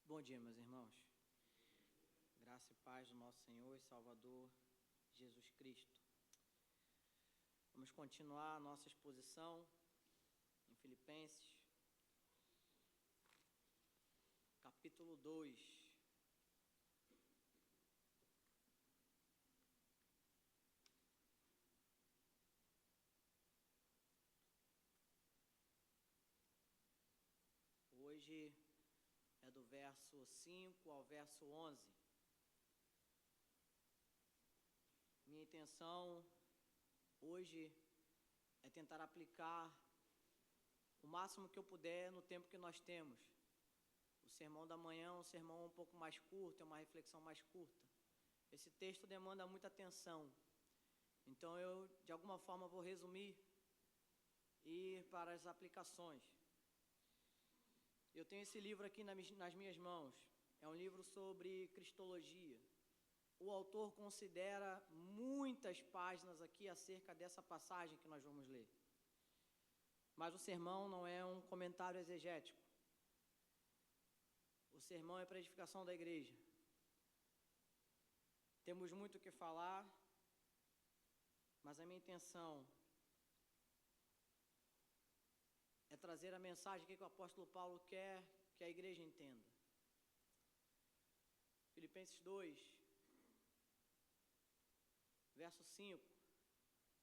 Bom dia, meus irmãos. Graça e paz do nosso Senhor e Salvador Jesus Cristo. Vamos continuar a nossa exposição em Filipenses, capítulo 2. Hoje é do verso 5 ao verso 11. Minha intenção hoje é tentar aplicar o máximo que eu puder no tempo que nós temos. O sermão da manhã é um sermão um pouco mais curto, é uma reflexão mais curta. Esse texto demanda muita atenção. Então eu, de alguma forma, vou resumir e ir para as aplicações. Eu tenho esse livro aqui nas minhas mãos. É um livro sobre cristologia. O autor considera muitas páginas aqui acerca dessa passagem que nós vamos ler. Mas o sermão não é um comentário exegético. O sermão é para a edificação da igreja. Temos muito o que falar, mas a minha intenção é trazer a mensagem que o apóstolo Paulo quer que a igreja entenda. Filipenses 2, verso 5,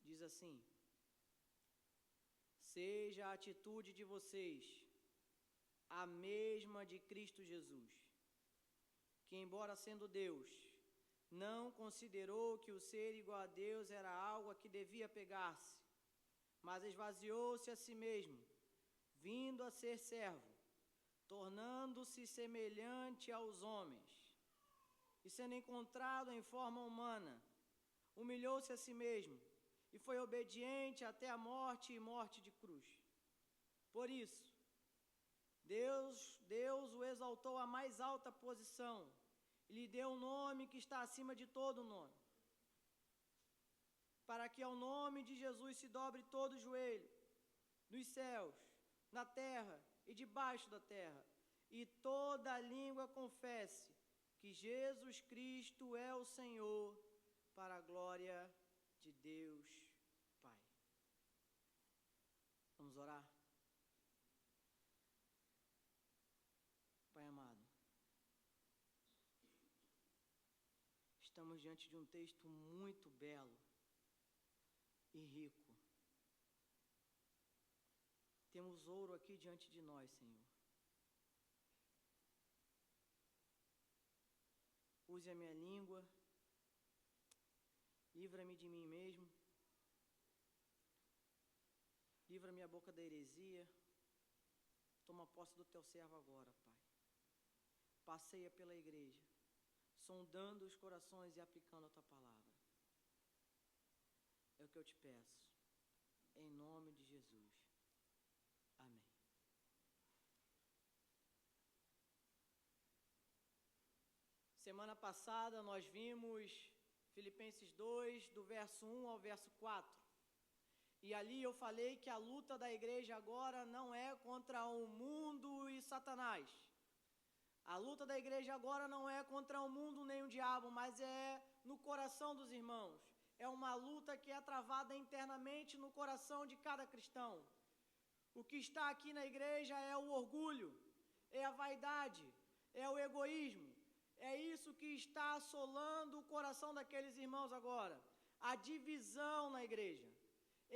diz assim: seja a atitude de vocês a mesma de Cristo Jesus, que embora sendo Deus, não considerou que o ser igual a Deus era algo a que devia pegar-se, mas esvaziou-se a si mesmo, vindo a ser servo, tornando-se semelhante aos homens, e sendo encontrado em forma humana, humilhou-se a si mesmo, e foi obediente até a morte e morte de cruz. Por isso, Deus o exaltou à mais alta posição, e lhe deu um nome que está acima de todo nome, para que ao nome de Jesus se dobre todo o joelho, nos céus, na terra e debaixo da terra, e toda língua confesse que Jesus Cristo é o Senhor, para a glória de Deus Pai. Vamos orar? Pai amado, estamos diante de um texto muito belo e rico. Temos ouro aqui diante de nós, Senhor. Use a minha língua, livra-me de mim mesmo, livra minha boca da heresia. Toma posse do teu servo agora, Pai. Passeia pela igreja, sondando os corações e aplicando a tua palavra. É o que eu te peço, em nome de Jesus. Amém. Semana passada nós vimos Filipenses 2, do verso 1 ao verso 4. E ali eu falei que a luta da igreja agora não é contra o mundo e Satanás. A luta da igreja agora não é contra o mundo nem o diabo, mas é no coração dos irmãos. É uma luta que é travada internamente no coração de cada cristão. O que está aqui na igreja é o orgulho, é a vaidade, é o egoísmo. É isso que está assolando o coração daqueles irmãos agora. A divisão na igreja.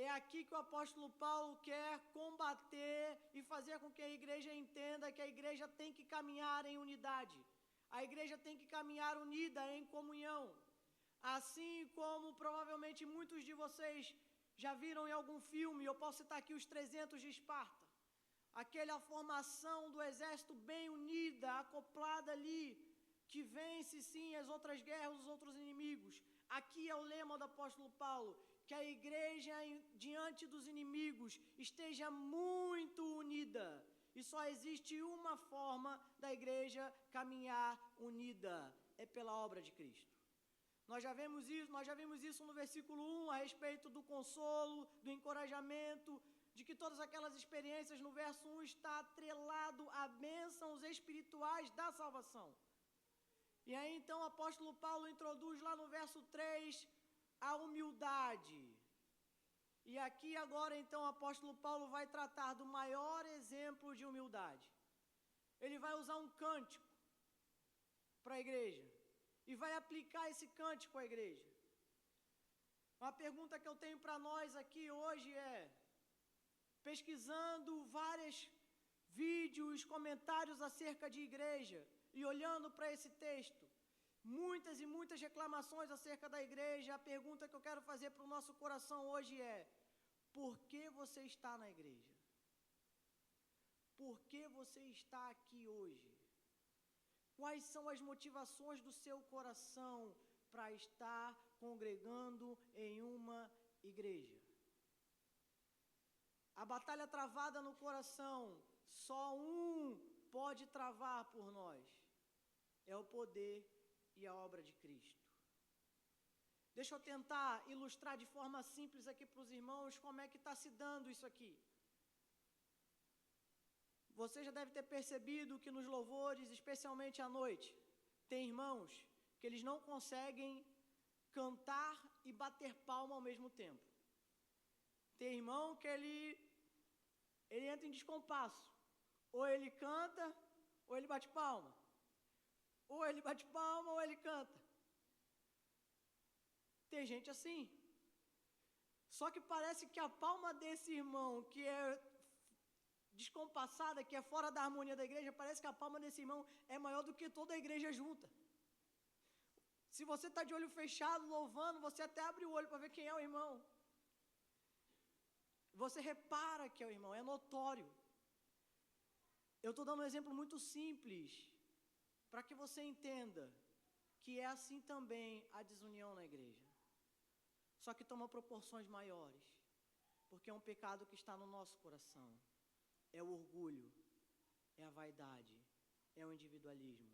É aqui que o apóstolo Paulo quer combater e fazer com que a igreja entenda que a igreja tem que caminhar em unidade. A igreja tem que caminhar unida em comunhão. Assim como provavelmente muitos de vocês já viram em algum filme, eu posso citar aqui os 300 de Esparta. Aquela formação do exército bem unida, acoplada ali, que vence sim as outras guerras, os outros inimigos. Aqui é o lema do apóstolo Paulo, que a igreja diante dos inimigos esteja muito unida. E só existe uma forma da igreja caminhar unida, é pela obra de Cristo. Nós já vimos isso no versículo 1, a respeito do consolo, do encorajamento, de que todas aquelas experiências no verso 1 está atrelado a bênçãos espirituais da salvação. E aí então o apóstolo Paulo introduz lá no verso 3 a humildade. E aqui agora então o apóstolo Paulo vai tratar do maior exemplo de humildade. Ele vai usar um cântico para a igreja e vai aplicar esse cântico à igreja. Uma pergunta que eu tenho para nós aqui hoje é, pesquisando vários vídeos, comentários acerca de igreja e olhando para esse texto, muitas e muitas reclamações acerca da igreja, a pergunta que eu quero fazer para o nosso coração hoje é: por que você está na igreja? Por que você está aqui hoje? Quais são as motivações do seu coração para estar congregando em uma igreja? A batalha travada no coração, só um pode travar por nós. É o poder e a obra de Cristo. Deixa eu tentar ilustrar de forma simples aqui para os irmãos como é que está se dando isso aqui. Você já deve ter percebido que nos louvores, especialmente à noite, tem irmãos que eles não conseguem cantar e bater palma ao mesmo tempo. Tem irmão que ele entra em descompasso. Ou ele canta, ou ele bate palma. Ou ele bate palma, ou ele canta. Tem gente assim. Só que parece que a palma desse irmão, que é descompassada, que é fora da harmonia da igreja, parece que a palma desse irmão é maior do que toda a igreja junta. Se você está de olho fechado, louvando, você até abre o olho para ver quem é o irmão. Você repara que é o irmão, é notório. Eu estou dando um exemplo muito simples, para que você entenda que é assim também a desunião na igreja. Só que toma proporções maiores, porque é um pecado que está no nosso coração. É o orgulho, é a vaidade, é o individualismo,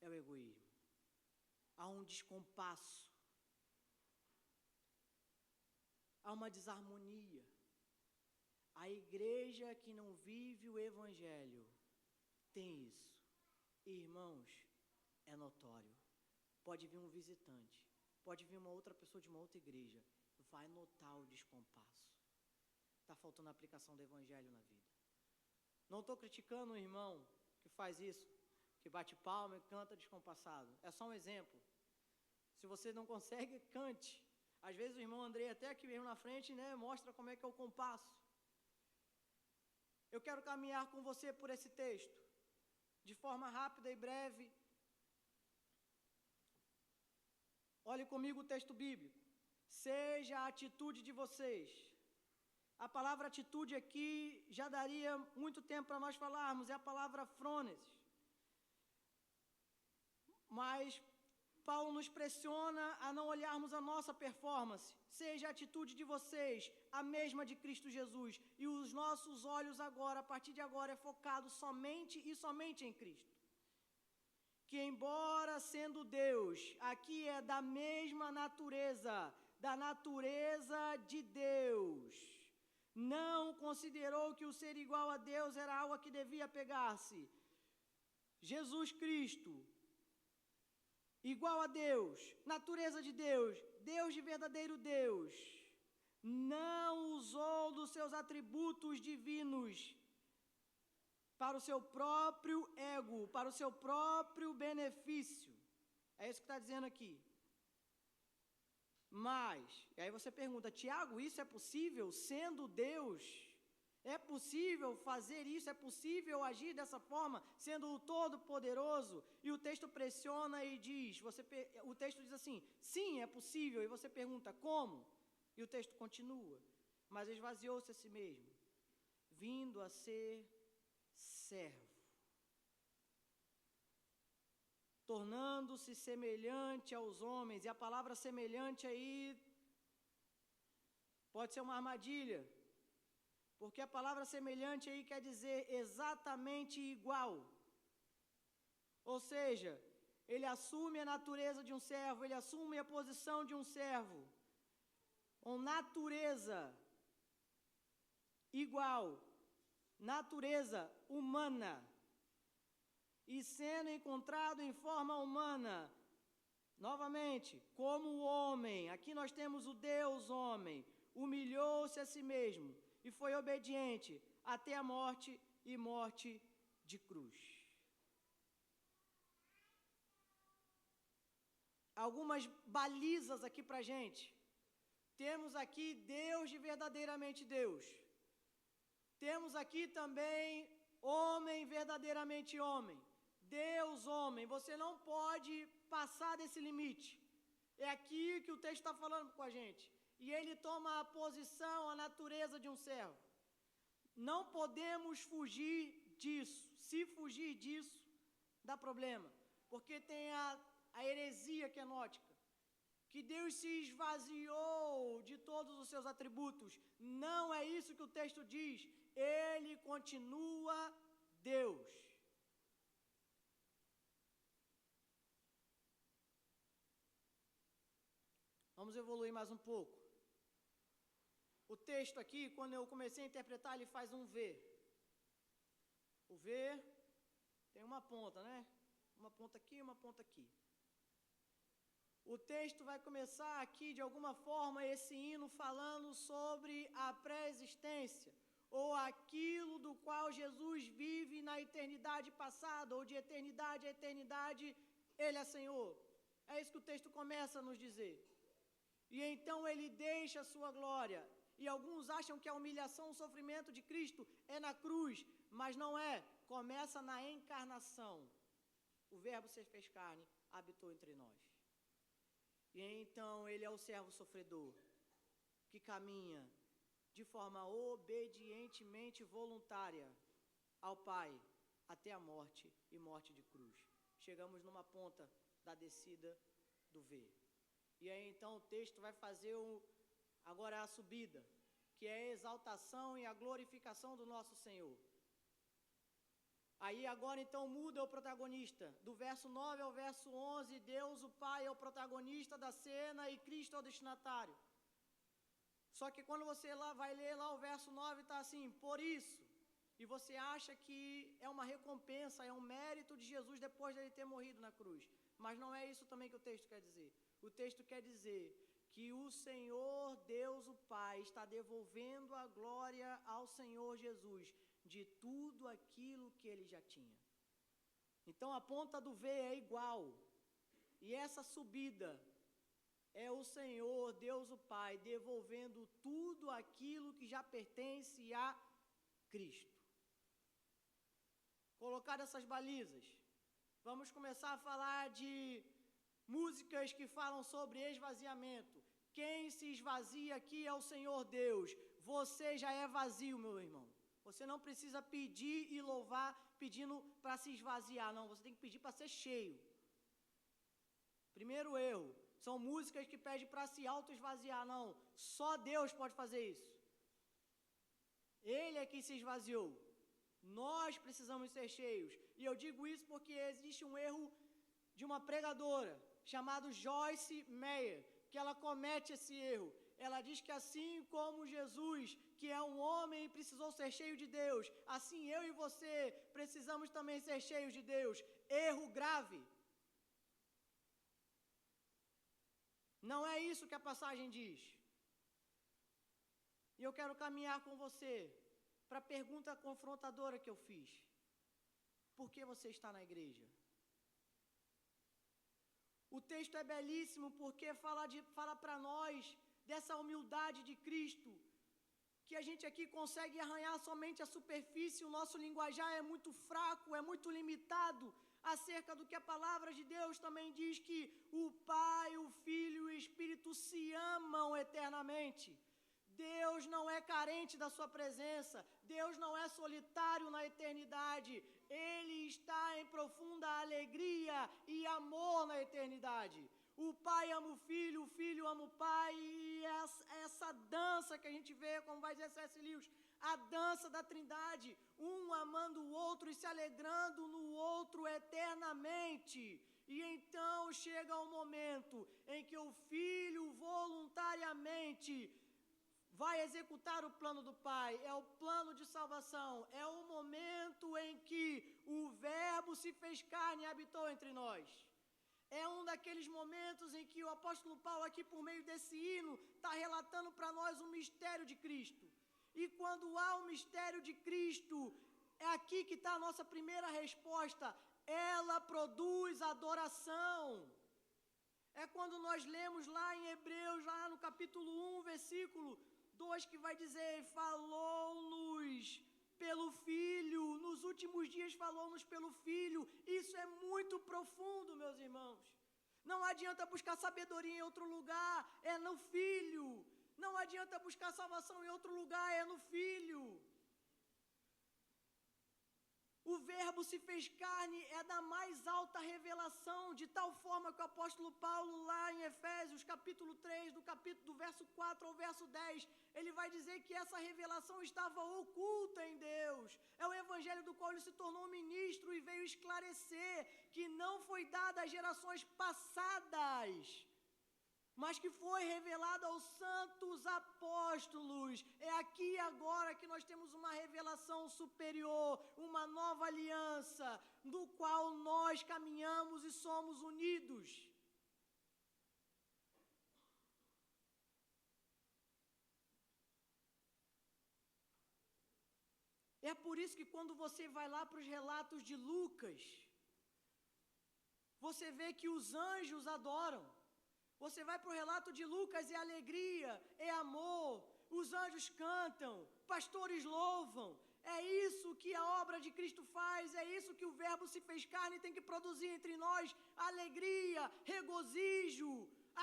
é o egoísmo. Há um descompasso, há uma desarmonia. A igreja que não vive o evangelho tem isso. Irmãos, é notório. Pode vir um visitante, pode vir uma outra pessoa de uma outra igreja, vai notar o descompasso. Está faltando a aplicação do evangelho na vida. Não estou criticando o irmão que faz isso, que bate palma e canta descompassado. É só um exemplo. Se você não consegue, cante. Às vezes o irmão Andrei, até aqui mesmo na frente, né, mostra como é que é o compasso. Eu quero caminhar com você por esse texto, de forma rápida e breve. Olhe comigo o texto bíblico. Seja a atitude de vocês. A palavra atitude aqui já daria muito tempo para nós falarmos, é a palavra phronesis. Mas Paulo nos pressiona a não olharmos a nossa performance. Seja a atitude de vocês a mesma de Cristo Jesus. E os nossos olhos agora, a partir de agora, é focado somente e somente em Cristo. Que embora sendo Deus, aqui é da mesma natureza, da natureza de Deus, não considerou que o ser igual a Deus era algo a que devia pegar-se. Jesus Cristo, igual a Deus, natureza de Deus, Deus de verdadeiro Deus, não usou dos seus atributos divinos para o seu próprio ego, para o seu próprio benefício. É isso que está dizendo aqui. Mas, e aí você pergunta, Tiago, isso é possível sendo Deus? É possível fazer isso? É possível agir dessa forma, sendo o Todo-Poderoso? E o texto pressiona e diz, o texto diz assim, sim, é possível. E você pergunta, como? E o texto continua, mas esvaziou-se a si mesmo, vindo a ser servo, tornando-se semelhante aos homens. E a palavra semelhante aí pode ser uma armadilha, porque a palavra semelhante aí quer dizer exatamente igual. Ou seja, ele assume a natureza de um servo, ele assume a posição de um servo, com natureza igual, natureza humana, e sendo encontrado em forma humana, novamente, como o homem, aqui nós temos o Deus homem, humilhou-se a si mesmo e foi obediente até a morte e morte de cruz. Algumas balizas aqui para a gente. Temos aqui Deus de verdadeiramente Deus. Temos aqui também homem verdadeiramente homem. Deus homem. Você não pode passar desse limite. É aqui que o texto está falando com a gente. E ele toma a posição, a natureza de um servo. Não podemos fugir disso. Se fugir disso, dá problema. Porque tem a heresia quenótica, que Deus se esvaziou de todos os seus atributos. Não é isso que o texto diz. Ele continua Deus. Vamos evoluir mais um pouco. O texto aqui, quando eu comecei a interpretar, ele faz um V. O V tem uma ponta, né? Uma ponta aqui e uma ponta aqui. O texto vai começar aqui, de alguma forma, esse hino falando sobre a pré-existência, ou aquilo do qual Jesus vive na eternidade passada, ou de eternidade a eternidade, Ele é Senhor. É isso que o texto começa a nos dizer. E então Ele deixa a sua glória. E alguns acham que a humilhação, o sofrimento de Cristo é na cruz, mas não é. Começa na encarnação. O Verbo se fez carne, habitou entre nós. E então ele é o servo sofredor, que caminha de forma obedientemente voluntária ao Pai, até a morte e morte de cruz. Chegamos numa ponta da descida do V. E aí então o texto vai fazer agora a subida, que é a exaltação e a glorificação do nosso Senhor. Aí agora então muda o protagonista. Do verso 9 ao verso 11, Deus o Pai é o protagonista da cena e Cristo é o destinatário. Só que quando você vai ler lá o verso 9, está assim, por isso. E você acha que é uma recompensa, é um mérito de Jesus depois de ele ter morrido na cruz. Mas não é isso também que o texto quer dizer. O texto quer dizer que o Senhor, Deus o Pai, está devolvendo a glória ao Senhor Jesus de tudo aquilo que ele já tinha. Então a ponta do V é igual. E essa subida é o Senhor, Deus o Pai, devolvendo tudo aquilo que já pertence a Cristo. Colocar essas balizas. Vamos começar a falar de músicas que falam sobre esvaziamento. Quem se esvazia aqui é o Senhor Deus. Você já é vazio, meu irmão. Você não precisa pedir e louvar pedindo para se esvaziar, não. Você tem que pedir para ser cheio. Primeiro erro. São músicas que pedem para se auto-esvaziar, não. Só Deus pode fazer isso. Ele é que se esvaziou. Nós precisamos ser cheios. E eu digo isso porque existe um erro de uma pregadora chamada Joyce Meyer, que ela comete esse erro. Ela diz que assim como Jesus, que é um homem e precisou ser cheio de Deus, assim eu e você precisamos também ser cheios de Deus. Erro grave. Não é isso que a passagem diz. E eu quero caminhar com você para a pergunta confrontadora que eu fiz. Por que você está na igreja? O texto é belíssimo porque fala para nós dessa humildade de Cristo, que a gente aqui consegue arranhar somente a superfície, o nosso linguajar é muito fraco, é muito limitado, acerca do que a palavra de Deus também diz que o Pai, o Filho e o Espírito se amam eternamente. Deus não é carente da sua presença, Deus não é solitário na eternidade, Ele está em profunda alegria e amor na eternidade. O Pai ama o Filho ama o Pai, e essa dança que a gente vê, como vai dizer C.S. Lewis, a dança da Trindade, um amando o outro e se alegrando no outro eternamente. E então chega o momento em que o Filho voluntariamente vai executar o plano do Pai, é o plano de salvação, é o momento em que o Verbo se fez carne e habitou entre nós. É um daqueles momentos em que o apóstolo Paulo, aqui por meio desse hino, está relatando para nós o mistério de Cristo. E quando há o mistério de Cristo, é aqui que está a nossa primeira resposta, ela produz adoração. É quando nós lemos lá em Hebreus, lá no capítulo 1, versículo 2, que vai dizer, falou-nos pelo Filho, nos últimos dias falou-nos pelo Filho. Isso é muito profundo, meus irmãos. Não adianta buscar sabedoria em outro lugar, é no Filho. Não adianta buscar salvação em outro lugar, é no Filho. O Verbo se fez carne é da mais alta revelação, de tal forma que o apóstolo Paulo, lá em Efésios, capítulo 3, do verso 4 ao verso 10, ele vai dizer que essa revelação estava oculta em Deus. É o evangelho do qual ele se tornou ministro e veio esclarecer que não foi dada às gerações passadas, mas que foi revelado aos santos apóstolos. É aqui e agora que nós temos uma revelação superior, uma nova aliança, no qual nós caminhamos e somos unidos. É por isso que quando você vai lá para os relatos de Lucas, você vê que os anjos adoram. Você vai para o relato de Lucas, é alegria, é amor, os anjos cantam, pastores louvam. É isso que a obra de Cristo faz, é isso que o Verbo se fez carne e tem que produzir entre nós, alegria, regozijo,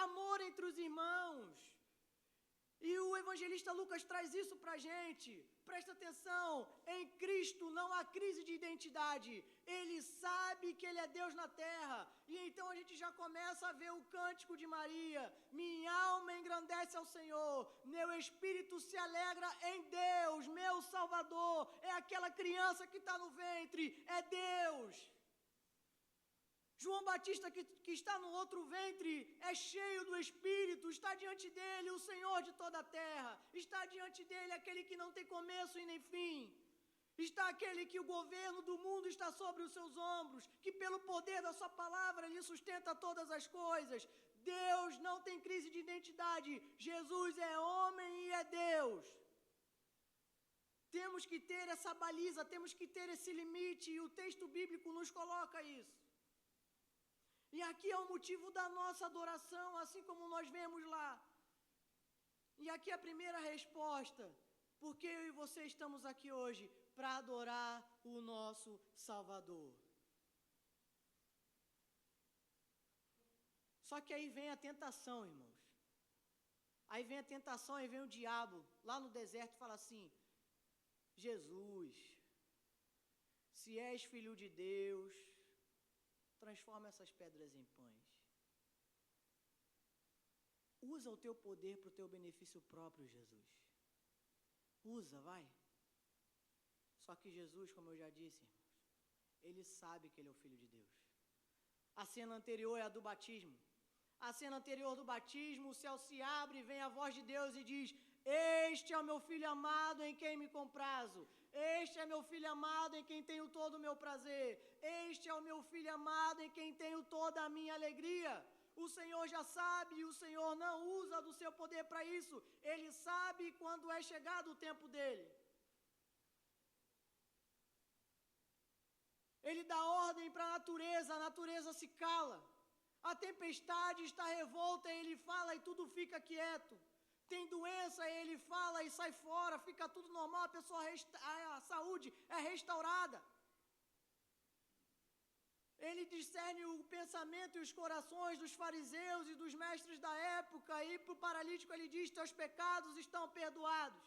amor entre os irmãos. E o evangelista Lucas traz isso para a gente. Presta atenção, em Cristo não há crise de identidade. Ele sabe que Ele é Deus na terra. E então a gente já começa a ver o cântico de Maria. Minha alma engrandece ao Senhor, meu espírito se alegra em Deus, meu Salvador. É aquela criança que está no ventre, é Deus. João Batista, que está no outro ventre, é cheio do Espírito, está diante dele o Senhor de toda a terra, está diante dele aquele que não tem começo e nem fim, está aquele que o governo do mundo está sobre os seus ombros, que pelo poder da sua palavra lhe sustenta todas as coisas. Deus não tem crise de identidade, Jesus é homem e é Deus. Temos que ter essa baliza, temos que ter esse limite, e o texto bíblico nos coloca isso. E aqui é o motivo da nossa adoração, assim como nós vemos lá. E aqui a primeira resposta, porque eu e você estamos aqui hoje para adorar o nosso Salvador. Só que aí vem a tentação, irmãos. Aí vem a tentação, aí vem o diabo, lá no deserto, e fala assim, Jesus, se és filho de Deus, transforma essas pedras em pães. Usa o teu poder para o teu benefício próprio, Jesus. Usa, vai. Só que Jesus, como eu já disse, irmãos, ele sabe que ele é o Filho de Deus. A cena anterior é a do batismo. A cena anterior do batismo, o céu se abre e vem a voz de Deus e diz, este é o meu Filho amado em quem me comprazo. Este é meu Filho amado em quem tenho todo o meu prazer. Este é o meu Filho amado em quem tenho toda a minha alegria. O Senhor já sabe e o Senhor não usa do seu poder para isso. Ele sabe quando é chegado o tempo dele. Ele dá ordem para a natureza se cala. A tempestade está revolta, ele fala e tudo fica quieto. Tem doença, ele fala e sai fora, fica tudo normal, a saúde é restaurada. Ele discerne o pensamento e os corações dos fariseus e dos mestres da época, e para o paralítico ele diz, teus pecados estão perdoados.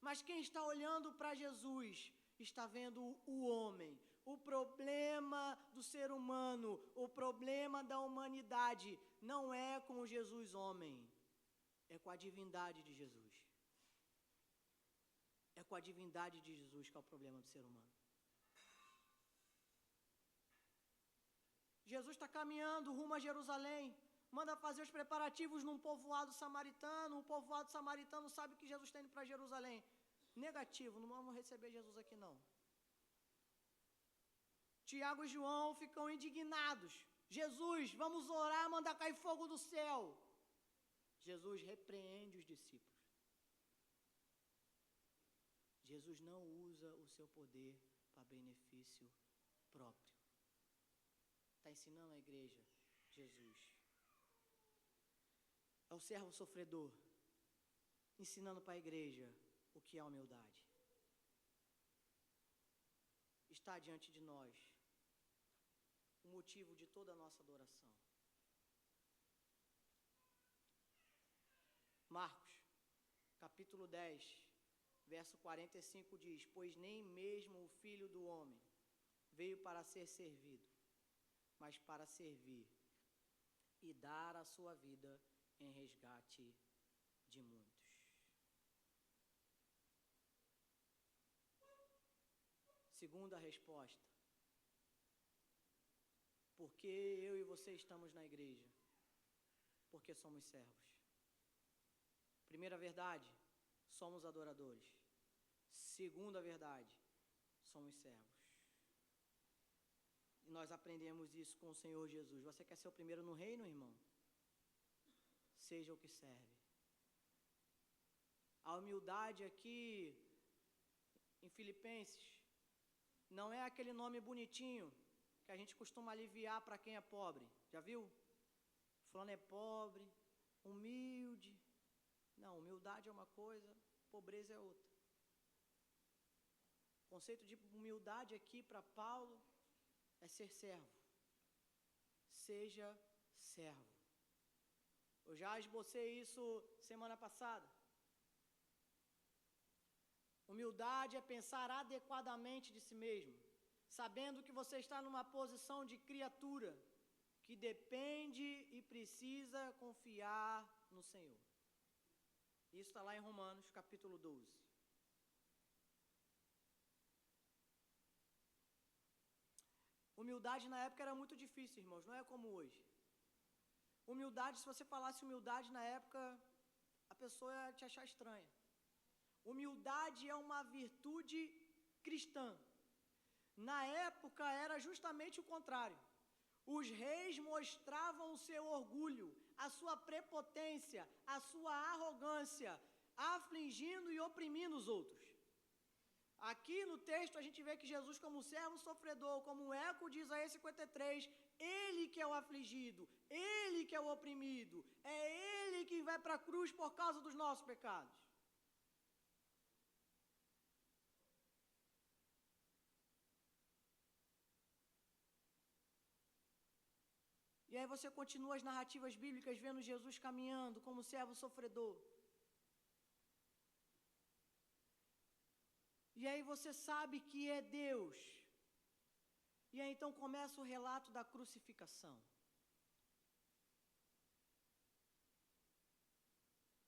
Mas quem está olhando para Jesus está vendo o homem. O problema do ser humano, o problema da humanidade não é com Jesus homem, é com a divindade de Jesus. É com a divindade de Jesus que é o problema do ser humano. Jesus está caminhando rumo a Jerusalém. manda fazer os preparativos num povoado samaritano. O povoado samaritano sabe que Jesus está indo para Jerusalém. Negativo, não vamos receber Jesus aqui não. Tiago e João ficam indignados. Jesus, vamos orar, mandar cair fogo do céu. Jesus repreende os discípulos. Jesus não usa o seu poder para benefício próprio. Está ensinando a igreja Jesus. É o servo sofredor, ensinando para a igreja o que é humildade. Está diante de nós o motivo de toda a nossa adoração. Marcos, capítulo 10, verso 45 diz: pois nem mesmo o Filho do Homem veio para ser servido, mas para servir e dar a sua vida em resgate de muitos. Segunda resposta: por que eu e você estamos na igreja? Porque somos servos. Primeira verdade, somos adoradores. Segunda verdade, somos servos. E nós aprendemos isso com o Senhor Jesus. Você quer ser o primeiro no reino, irmão? Seja o que serve. A humildade aqui, em Filipenses, não é aquele nome bonitinho que a gente costuma aliviar para quem é pobre. Já viu? Fulano é pobre, humilde. Não, humildade é uma coisa, pobreza é outra. O conceito de humildade aqui para Paulo é ser servo. Seja servo. Eu já esbocei isso semana passada. Humildade é pensar adequadamente de si mesmo, sabendo que você está numa posição de criatura, que depende e precisa confiar no Senhor. Isso está lá em Romanos, capítulo 12. Humildade na época era muito difícil, irmãos, não é como hoje. Humildade, se você falasse humildade na época, a pessoa ia te achar estranha. Humildade é uma virtude cristã. Na época era justamente o contrário. Os reis mostravam o seu orgulho, a sua prepotência, a sua arrogância, afligindo e oprimindo os outros. Aqui no texto a gente vê que Jesus, como servo sofredor, como o eco de Isaías 53, ele que é o afligido, ele que é o oprimido, é ele que vai para a cruz por causa dos nossos pecados. E aí você continua as narrativas bíblicas vendo Jesus caminhando como servo sofredor. E aí você sabe que é Deus. E aí então começa o relato da crucificação.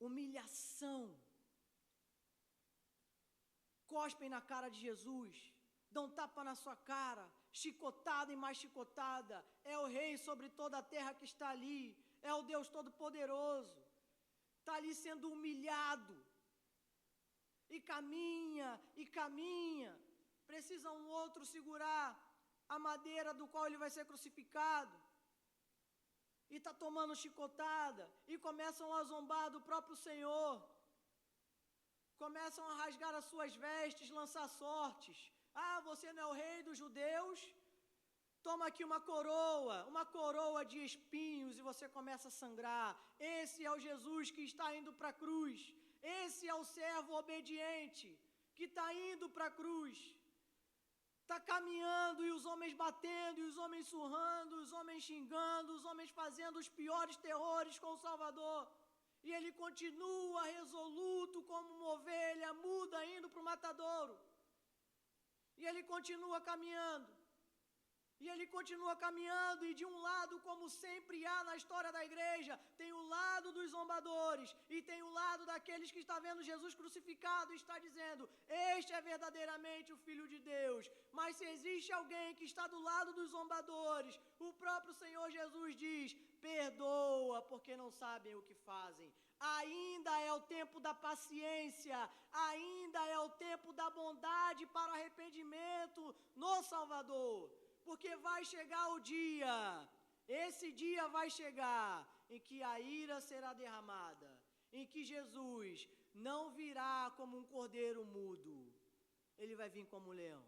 Humilhação. Cospem na cara de Jesus, dão tapa na sua cara, chicotada e mais chicotada. É o rei sobre toda a terra que está ali, é o Deus Todo-Poderoso. Está ali sendo humilhado. E caminha. Precisa um outro segurar a madeira do qual ele vai ser crucificado. E está tomando chicotada. E começam a zombar do próprio Senhor. Começam a rasgar as suas vestes, lançar sortes. Ah, você não é o rei dos judeus? Toma aqui uma coroa de espinhos, e você começa a sangrar. Esse é o Jesus que está indo para a cruz. Esse é o servo obediente que está indo para a cruz. Está caminhando e os homens batendo, e os homens surrando, os homens xingando, os homens fazendo os piores terrores com o Salvador. E ele continua resoluto como uma ovelha muda indo para o matadouro. E ele continua caminhando. E ele continua caminhando, e de um lado, como sempre há na história da igreja, tem o lado dos zombadores, e tem o lado daqueles que estão vendo Jesus crucificado e está dizendo, este é verdadeiramente o Filho de Deus. Mas se existe alguém que está do lado dos zombadores, o próprio Senhor Jesus diz, perdoa, porque não sabem o que fazem. Ainda é o tempo da paciência, ainda é o tempo da bondade para arrependimento no Salvador. Porque vai chegar o dia, esse dia vai chegar, em que a ira será derramada, em que Jesus não virá como um cordeiro mudo, ele vai vir como um leão.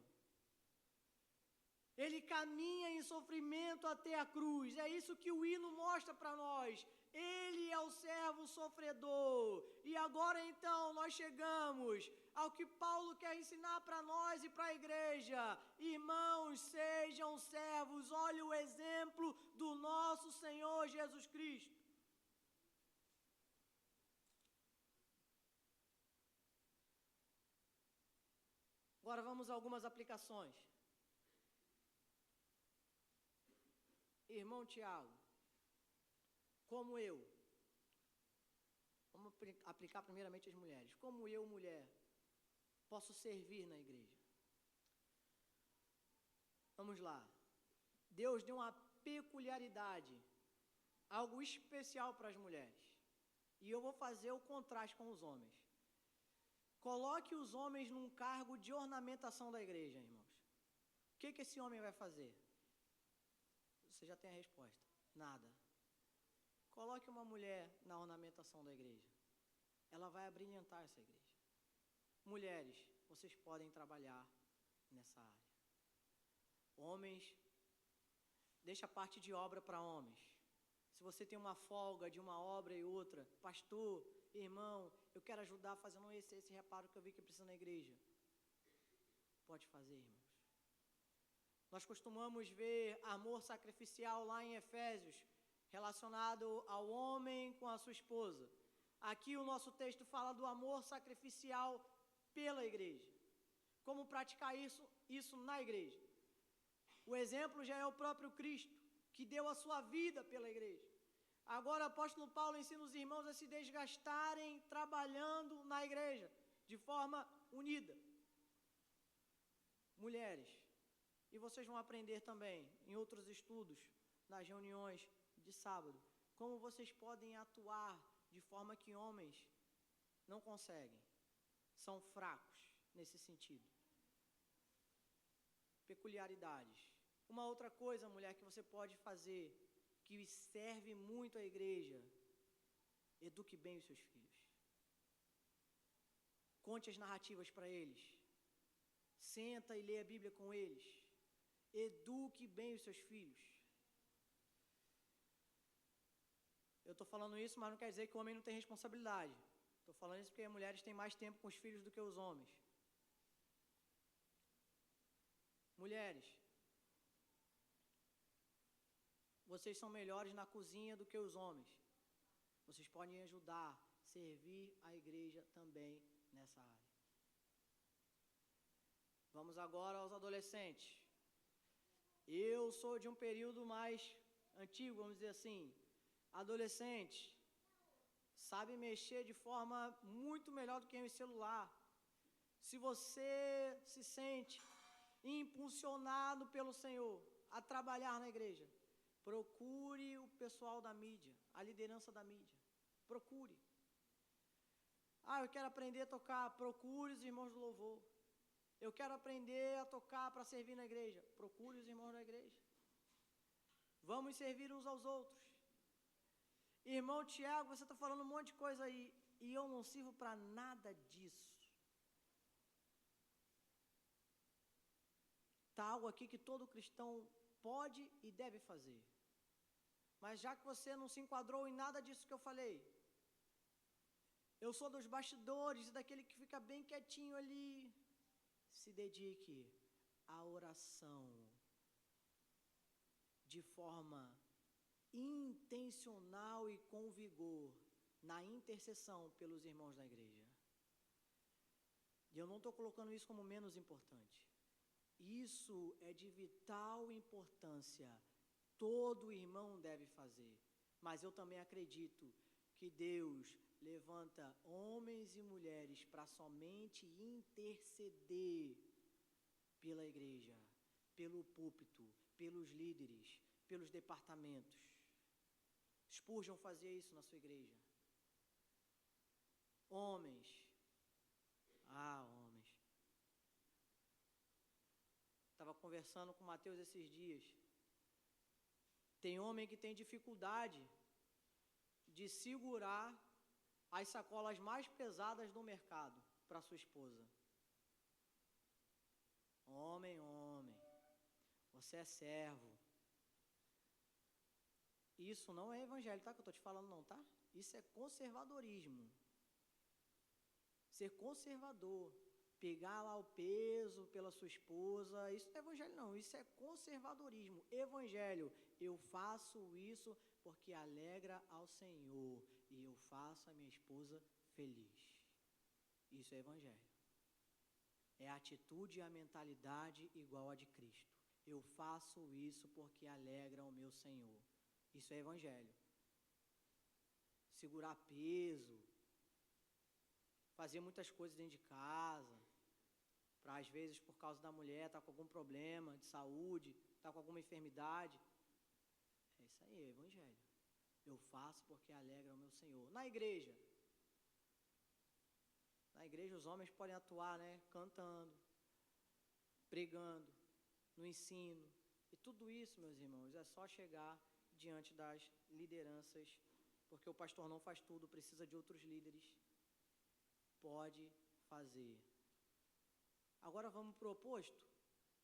Ele caminha em sofrimento até a cruz, é isso que o hino mostra para nós. Ele é o servo sofredor. E agora então nós chegamos ao que Paulo quer ensinar para nós e para a igreja. Irmãos, sejam servos, olhe o exemplo do nosso Senhor Jesus Cristo. Agora vamos a algumas aplicações. Irmão Tiago, como eu, vamos aplicar primeiramente as mulheres, como eu, mulher, posso servir na igreja? Vamos lá. Deus deu uma peculiaridade, algo especial para as mulheres. E eu vou fazer o contraste com os homens. Coloque os homens num cargo de ornamentação da igreja, irmãos. O que esse homem vai fazer? Você já tem a resposta. Nada. Coloque uma mulher na ornamentação da igreja. Ela vai abrilhantar essa igreja. Mulheres, vocês podem trabalhar nessa área. Homens, deixa a parte de obra para homens. Se você tem uma folga de uma obra e outra, pastor, irmão, eu quero ajudar fazendo esse reparo que eu vi que precisa na igreja. Pode fazer, irmãos. Nós costumamos ver amor sacrificial lá em Efésios, relacionado ao homem com a sua esposa. Aqui o nosso texto fala do amor sacrificial pela igreja. Como praticar isso na igreja. O exemplo já é o próprio Cristo, que deu a sua vida pela igreja. Agora o apóstolo Paulo ensina os irmãos a se desgastarem trabalhando na igreja, de forma unida. Mulheres, e vocês vão aprender também em outros estudos, nas reuniões de sábado, como vocês podem atuar de forma que homens não conseguem, são fracos nesse sentido. Peculiaridades. Uma outra coisa, mulher, que você pode fazer, que serve muito à igreja, eduque bem os seus filhos. Conte as narrativas para eles. Senta e lê a Bíblia com eles. Eduque bem os seus filhos. Eu estou falando isso, mas não quer dizer que o homem não tem responsabilidade. Estou falando isso porque as mulheres têm mais tempo com os filhos do que os homens. Mulheres, vocês são melhores na cozinha do que os homens. Vocês podem ajudar, servir a igreja também nessa área. Vamos agora aos adolescentes. Eu sou de um período mais antigo, vamos dizer assim. Adolescente, sabe mexer de forma muito melhor do que em celular. Se você se sente impulsionado pelo Senhor a trabalhar na igreja, procure o pessoal da mídia, a liderança da mídia. Procure. Eu quero aprender a tocar. Procure os irmãos do louvor. Eu quero aprender a tocar para servir na igreja. Procure os irmãos da igreja. Vamos servir uns aos outros. Irmão Tiago, você está falando um monte de coisa aí, e eu não sirvo para nada disso. Está algo aqui que todo cristão pode e deve fazer. Mas já que você não se enquadrou em nada disso que eu falei, eu sou dos bastidores, daquele que fica bem quietinho ali. Se dedique à oração de forma intencional e com vigor na intercessão pelos irmãos da igreja. E eu não estou colocando isso como menos importante. Isso é de vital importância. Todo irmão deve fazer. Mas eu também acredito que Deus levanta homens e mulheres para somente interceder pela igreja, pelo púlpito, pelos líderes, pelos departamentos. Spurgeon fazia isso na sua igreja. Homens. Homens. Estava conversando com o Mateus esses dias. Tem homem que tem dificuldade de segurar as sacolas mais pesadas do mercado para sua esposa. Homem, você é servo. Isso não é evangelho, tá? Que eu estou te falando não, tá? Isso é conservadorismo. Ser conservador. Pegar lá o peso pela sua esposa, isso não é evangelho não, isso é conservadorismo. Evangelho, eu faço isso porque alegra ao Senhor e eu faço a minha esposa feliz. Isso é evangelho. É a atitude e a mentalidade igual a de Cristo. Eu faço isso porque alegra ao meu Senhor. Isso é evangelho. Segurar peso, fazer muitas coisas dentro de casa, para às vezes por causa da mulher estar com algum problema de saúde, estar com alguma enfermidade. É isso aí, é evangelho. Eu faço porque alegra ao meu Senhor. Na igreja os homens podem atuar, né, cantando, pregando, no ensino. E tudo isso, meus irmãos, é só chegar diante das lideranças, porque o pastor não faz tudo, precisa de outros líderes. Pode fazer. Agora vamos para o oposto,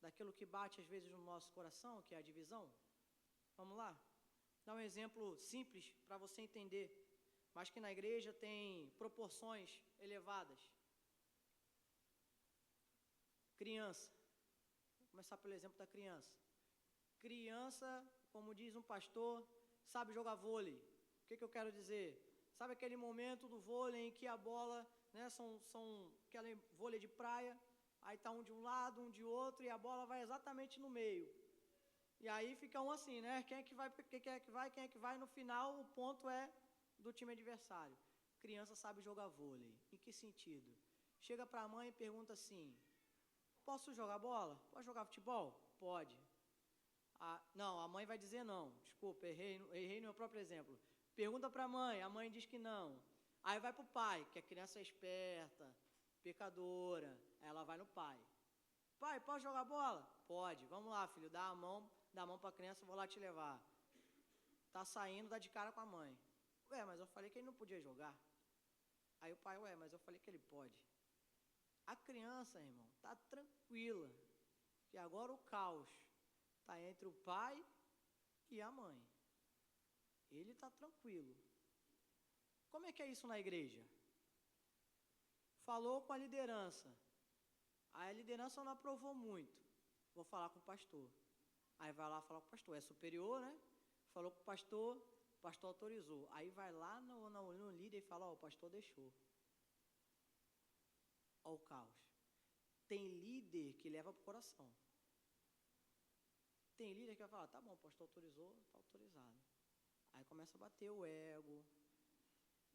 daquilo que bate às vezes no nosso coração, que é a divisão. Vamos lá? Dá um exemplo simples para você entender, mas que na igreja tem proporções elevadas. Criança. Vou começar pelo exemplo da criança. Criança, como diz um pastor, sabe jogar vôlei. O que eu quero dizer? Sabe aquele momento do vôlei em que a bola, né, são aquele vôlei de praia, aí está um de um lado, um de outro, e a bola vai exatamente no meio. E aí fica um assim, né? Quem é que vai, no final o ponto é do time adversário. Criança sabe jogar vôlei. Em que sentido? Chega para a mãe e pergunta assim: posso jogar bola? Pode jogar futebol? Pode. Não, a mãe vai dizer não. Desculpa, errei no meu próprio exemplo. Pergunta para a mãe diz que não. Aí vai para o pai, que a criança é esperta, pecadora. Aí ela vai no pai. Pai, pode jogar bola? Pode. Vamos lá, filho, dá a mão para a criança, vou lá te levar. Tá saindo, dá de cara com a mãe. Ué, mas eu falei que ele não podia jogar. Aí o pai, mas eu falei que ele pode. A criança, irmão, tá tranquila, que agora o caos está entre o pai e a mãe. Ele está tranquilo. Como é que é isso na igreja? Falou com a liderança. Aí a liderança não aprovou muito. Vou falar com o pastor. Aí vai lá falar com o pastor. É superior, né? Falou com o pastor autorizou. Aí vai lá no líder e fala: o pastor deixou. Olha o caos. Tem líder que leva para o coração. Tem líder que vai falar: tá bom, o pastor autorizou, está autorizado. Aí começa a bater o ego.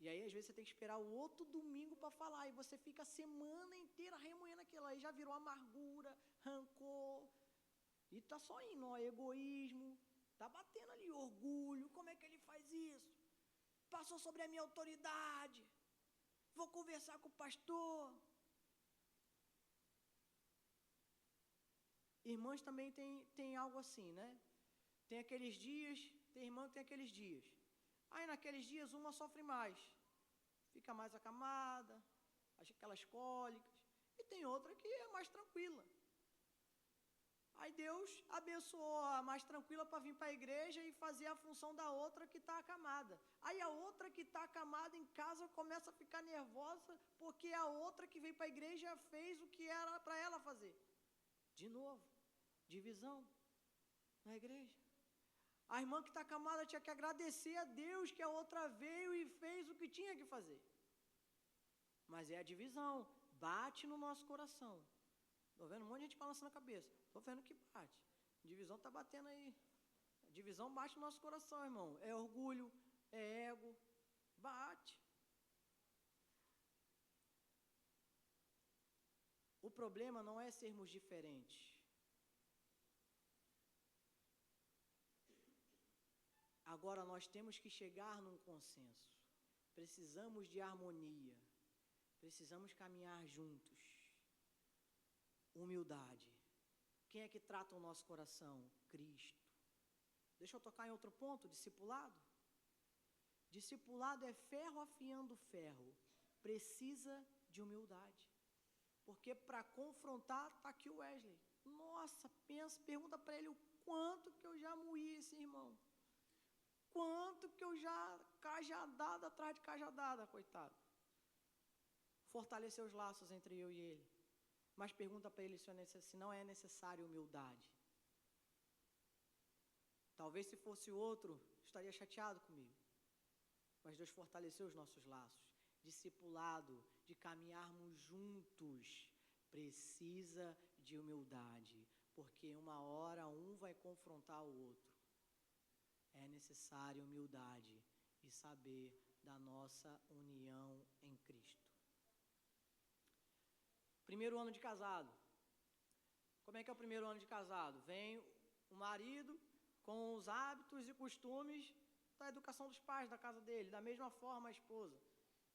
E aí, às vezes, você tem que esperar o outro domingo para falar. E você fica a semana inteira remoendo aquilo. Aí já virou amargura, rancor. E tá só indo, egoísmo. Tá batendo ali, orgulho. Como é que ele faz isso? Passou sobre a minha autoridade. Vou conversar com o pastor. Irmãs também tem algo assim, né? Tem aqueles dias, tem irmã que tem aqueles dias. Aí naqueles dias uma sofre mais. Fica mais acamada, aquelas cólicas. E tem outra que é mais tranquila. Aí Deus abençoou a mais tranquila para vir para a igreja e fazer a função da outra que está acamada. Aí a outra que está acamada em casa começa a ficar nervosa porque a outra que veio para a igreja fez o que era para ela fazer. De novo, divisão na igreja. A irmã que está acamada tinha que agradecer a Deus que a outra veio e fez o que tinha que fazer. Mas é a divisão, bate no nosso coração. Estou vendo um monte de gente balançando a cabeça. Estou vendo que bate. Divisão está batendo aí. Divisão bate no nosso coração, irmão. É orgulho, é ego. Bate. O problema não é sermos diferentes. Agora nós temos que chegar num consenso. Precisamos de harmonia. Precisamos caminhar juntos. Humildade. Quem é que trata o nosso coração? Cristo. Deixa eu tocar em outro ponto, discipulado. Discipulado é ferro afiando ferro. Precisa de humildade. Porque para confrontar, está aqui o Wesley. Nossa, pensa, pergunta para ele o quanto que eu já moí esse irmão. Quanto que eu já cajadada atrás de cajadada, coitado. Fortalecer os laços entre eu e ele. Mas pergunta para ele se não é necessário humildade. Talvez se fosse outro, estaria chateado comigo. Mas Deus fortaleceu os nossos laços. Discipulado, de caminharmos juntos, precisa de humildade. Porque uma hora um vai confrontar o outro. É necessário humildade e saber da nossa união em Cristo. Primeiro ano de casado. Como é que é o primeiro ano de casado? Vem o marido com os hábitos e costumes da educação dos pais da casa dele, da mesma forma a esposa.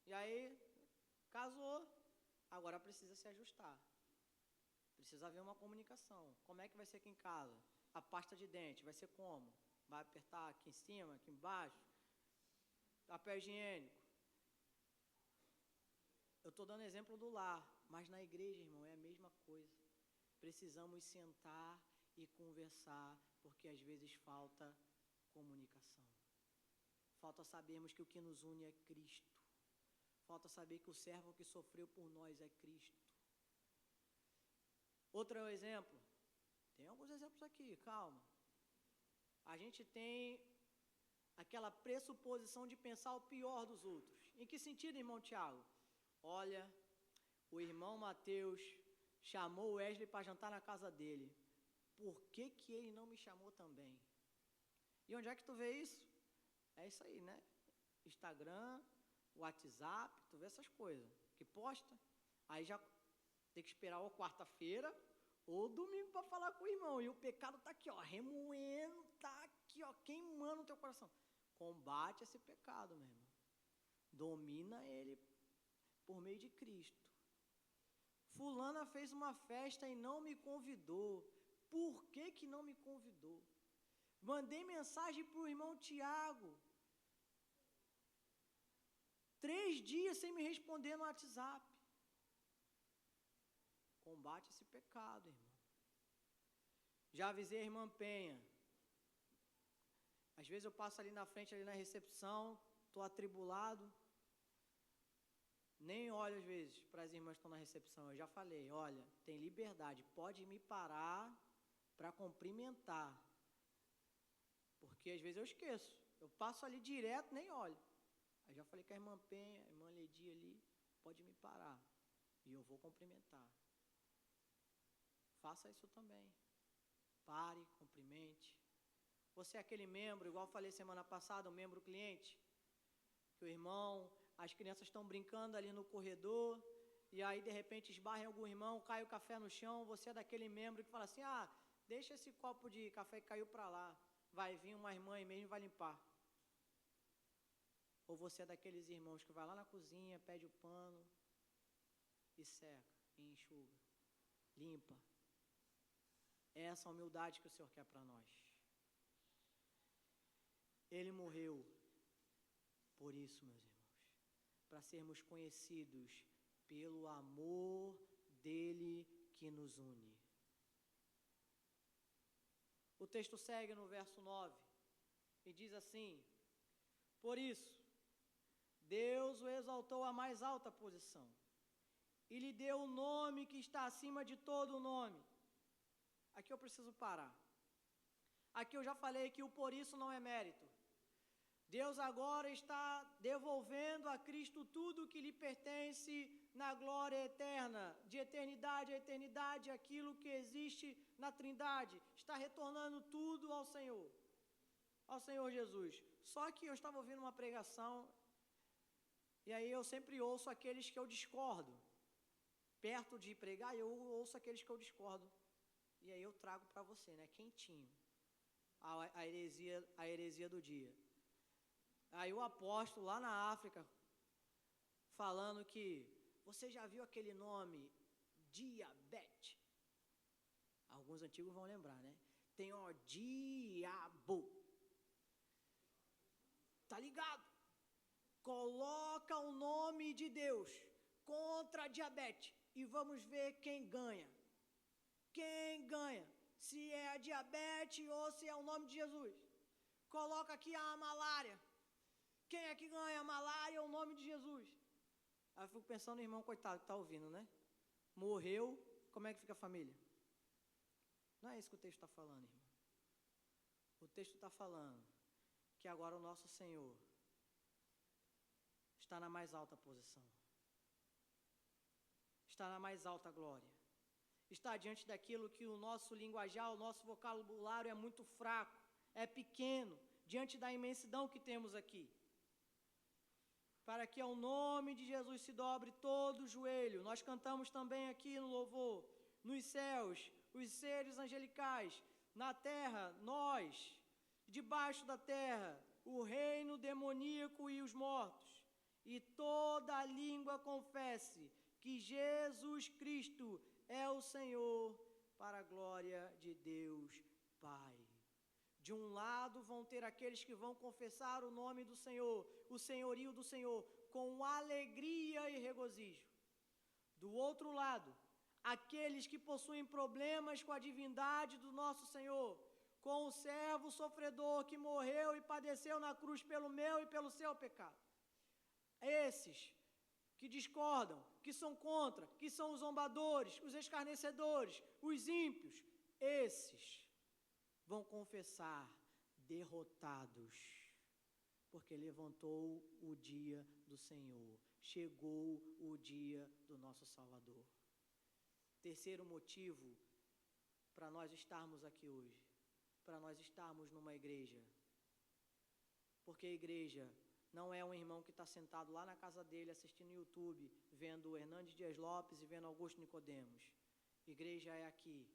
E aí, casou, agora precisa se ajustar. Precisa haver uma comunicação. Como é que vai ser aqui em casa? A pasta de dente, vai ser como? Vai apertar aqui em cima, aqui embaixo? Papel higiênico. Eu estou dando exemplo do lar, mas na igreja, irmão, é a mesma coisa. Precisamos sentar e conversar, porque às vezes falta comunicação. Falta sabermos que o que nos une é Cristo. Falta saber que o servo que sofreu por nós é Cristo. Outro exemplo. Tem alguns exemplos aqui, calma. A gente tem aquela pressuposição de pensar o pior dos outros. Em que sentido, irmão Tiago? Olha, o irmão Mateus chamou o Wesley para jantar na casa dele. Por que que ele não me chamou também? E onde é que tu vê isso? É isso aí, né? Instagram, WhatsApp, tu vê essas coisas. Que posta. Aí já tem que esperar ou quarta-feira ou domingo para falar com o irmão. E o pecado está aqui, ó, remoendo, está aqui, ó, queimando o teu coração. Combate esse pecado, meu irmão. Domina ele por meio de Cristo. Fulana fez uma festa e não me convidou. Por que que não me convidou? Mandei mensagem para o irmão Tiago. 3 dias sem me responder no WhatsApp. Combate esse pecado, irmão. Já avisei a irmã Penha. Às vezes eu passo ali na frente, ali na recepção, estou atribulado. Nem olho às vezes para as irmãs que estão na recepção. Eu já falei, olha, tem liberdade, pode me parar para cumprimentar. Porque às vezes eu esqueço. Eu passo ali direto, nem olho. Aí já falei com a irmã Penha, a irmã Ledia ali, pode me parar. E eu vou cumprimentar. Faça isso também. Pare, cumprimente. Você é aquele membro, igual eu falei semana passada, o membro cliente, que o irmão, as crianças estão brincando ali no corredor, e aí de repente esbarra em algum irmão, cai o café no chão, você é daquele membro que fala assim, deixa esse copo de café que caiu para lá, vai vir uma irmã aí mesmo e vai limpar. Ou você é daqueles irmãos que vai lá na cozinha, pede o pano e seca, e enxuga, limpa. É essa humildade que o Senhor quer para nós. Ele morreu por isso, meus irmãos, para sermos conhecidos pelo amor dele que nos une. O texto segue no verso 9 e diz assim: por isso, Deus o exaltou à mais alta posição e lhe deu o nome que está acima de todo o nome. Aqui eu preciso parar. Aqui eu já falei que o por isso não é mérito. Deus agora está devolvendo a Cristo tudo que lhe pertence na glória eterna, de eternidade a eternidade, aquilo que existe na Trindade, está retornando tudo ao Senhor Jesus. Só que eu estava ouvindo uma pregação, e aí eu sempre ouço aqueles que eu discordo. Perto de pregar, eu ouço aqueles que eu discordo. E aí eu trago para você, né, quentinho, a heresia do dia. Aí o apóstolo lá na África, falando que, você já viu aquele nome, diabetes? Alguns antigos vão lembrar, né? Tem, diabo. Tá ligado? Coloca o nome de Deus contra a diabetes e vamos ver quem ganha. Quem ganha? Se é a diabetes ou se é o nome de Jesus. Coloca aqui a malária. Quem é que ganha? A malária ou o nome de Jesus? Aí eu fico pensando no irmão, coitado, que está ouvindo, né? Morreu, como é que fica a família? Não é isso que o texto está falando, irmão. O texto está falando que agora o nosso Senhor está na mais alta posição. Está na mais alta glória. Está diante daquilo que o nosso linguajar, o nosso vocabulário é muito fraco, é pequeno, diante da imensidão que temos aqui. Para que ao nome de Jesus se dobre todo o joelho. Nós cantamos também aqui no louvor, nos céus, os seres angelicais, na terra, nós, debaixo da terra, o reino demoníaco e os mortos. E toda a língua confesse que Jesus Cristo é o Senhor, para a glória de Deus Pai. De um lado vão ter aqueles que vão confessar o nome do Senhor, o senhorio do Senhor, com alegria e regozijo. Do outro lado, aqueles que possuem problemas com a divindade do nosso Senhor, com o servo sofredor que morreu e padeceu na cruz pelo meu e pelo seu pecado. Esses que discordam, que são contra, que são os zombadores, os escarnecedores, os ímpios, esses vão confessar derrotados, porque levantou o dia do Senhor, chegou o dia do nosso Salvador. Terceiro motivo para nós estarmos aqui hoje, para nós estarmos numa igreja, porque a igreja não é um irmão que está sentado lá na casa dele assistindo YouTube, vendo Hernandes Dias Lopes e vendo Augusto Nicodemos. Igreja é aqui.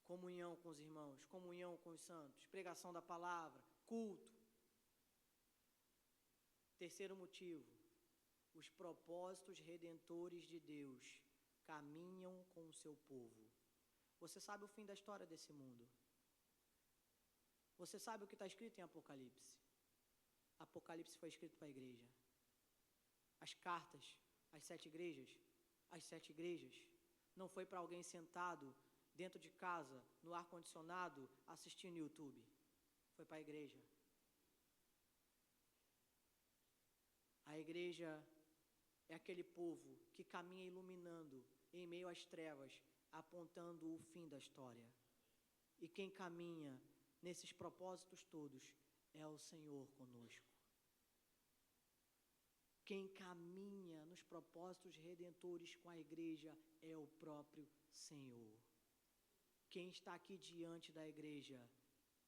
Comunhão com os irmãos, comunhão com os santos, pregação da palavra, culto. Terceiro motivo, os propósitos redentores de Deus caminham com o seu povo. Você sabe o fim da história desse mundo. Você sabe o que está escrito em Apocalipse. Apocalipse foi escrito para a igreja. As cartas, as sete igrejas, não foi para alguém sentado dentro de casa, no ar-condicionado, assistindo YouTube. Foi para a igreja. A igreja é aquele povo que caminha iluminando em meio às trevas, apontando o fim da história. E quem caminha nesses propósitos todos é o Senhor conosco. Quem caminha nos propósitos redentores com a igreja é o próprio Senhor. Quem está aqui diante da igreja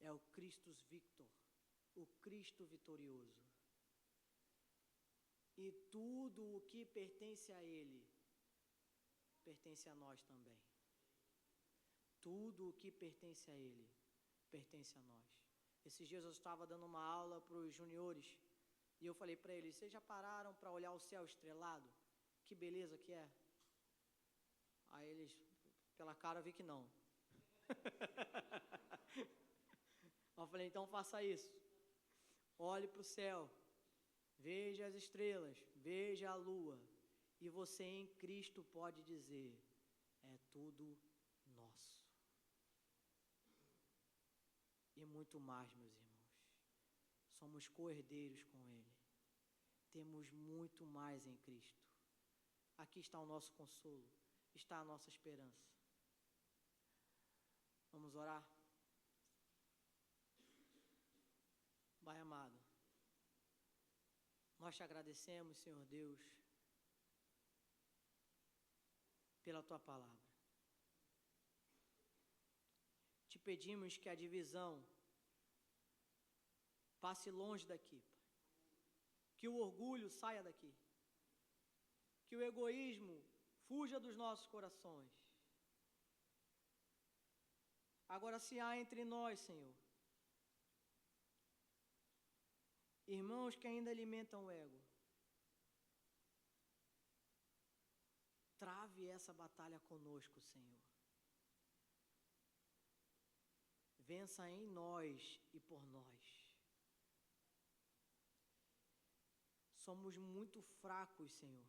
é o Christus Victor, o Cristo vitorioso. E tudo o que pertence a Ele, pertence a nós também. Tudo o que pertence a Ele, pertence a nós. Esses dias eu estava dando uma aula para os juniores, e eu falei para eles, vocês já pararam para olhar o céu estrelado? Que beleza que é. Aí eles, pela cara, eu vi que não. Eu falei, então faça isso. Olhe para o céu, veja as estrelas, veja a lua, e você em Cristo pode dizer, é tudo nosso. E muito mais, meus irmãos. Somos co-herdeiros com Ele. Temos muito mais em Cristo. Aqui está o nosso consolo, está a nossa esperança. Vamos orar? Pai amado, Nós te agradecemos, Senhor Deus, pela tua palavra. Te pedimos que a divisão passe longe daqui, Pai. Que o orgulho saia daqui. Que o egoísmo fuja dos nossos corações. Agora, se há entre nós, Senhor, irmãos que ainda alimentam o ego, trave essa batalha conosco, Senhor. Vença em nós e por nós. Somos muito fracos, Senhor.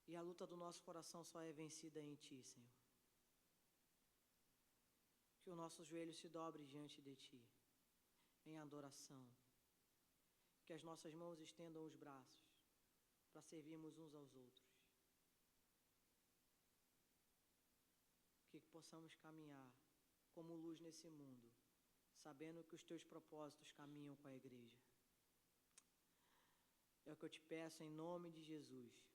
E a luta do nosso coração só é vencida em Ti, Senhor. Que o nosso joelho se dobre diante de Ti, em adoração. Que as nossas mãos estendam os braços, para servirmos uns aos outros. Que possamos caminhar como luz nesse mundo, sabendo que os Teus propósitos caminham com a igreja. É o que eu te peço em nome de Jesus.